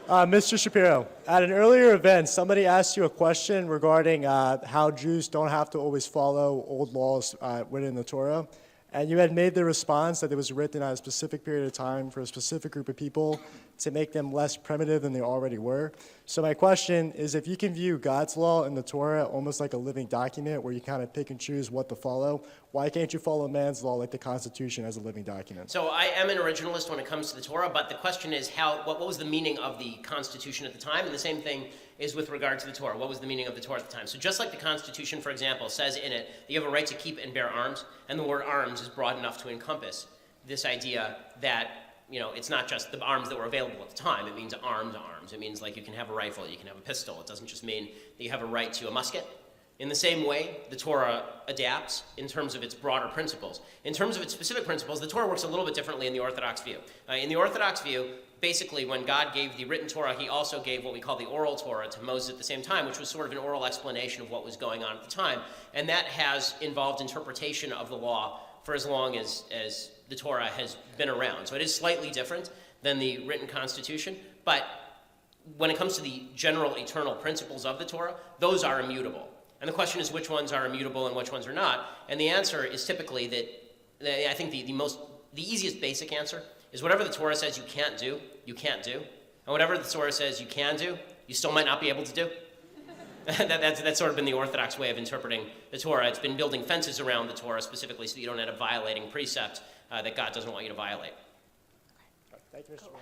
Mr. Shapiro, at an earlier event, somebody asked you a question regarding how Jews don't have to always follow old laws written in the Torah. And you had made the response that it was written at a specific period of time for a specific group of people to make them less primitive than they already were. So my question is, if you can view God's law in the Torah almost like a living document where you kind of pick and choose what to follow, why can't you follow man's law like the Constitution as a living document? So I am an originalist when it comes to the Torah, but the question is what was the meaning of the Constitution at the time? And the same thing is with regard to the Torah. What was the meaning of the Torah at the time? So just like the Constitution, for example, says in it that you have a right to keep and bear arms, and the word arms is broad enough to encompass this idea that, you know, it's not just the arms that were available at the time. It means arms. It means like you can have a rifle, you can have a pistol. It doesn't just mean that you have a right to a musket. In the same way, the Torah adapts in terms of its broader principles. In terms of its specific principles, the Torah works a little bit differently in the Orthodox view. In the Orthodox view, basically, when God gave the written Torah, he also gave what we call the oral Torah to Moses at the same time, which was sort of an oral explanation of what was going on at the time. And that has involved interpretation of the law for as long as the Torah has been around. So it is slightly different than the written Constitution, but when it comes to the general eternal principles of the Torah, those are immutable. And the question is which ones are immutable and which ones are not. And the answer is typically that I think the easiest basic answer is whatever the Torah says you can't do, you can't do. And whatever the Torah says you can do, you still might not be able to do. That's sort of been the Orthodox way of interpreting the Torah. It's been building fences around the Torah specifically so that you don't end up violating precepts that God doesn't want you to violate. Thank you, Mr. Chairman.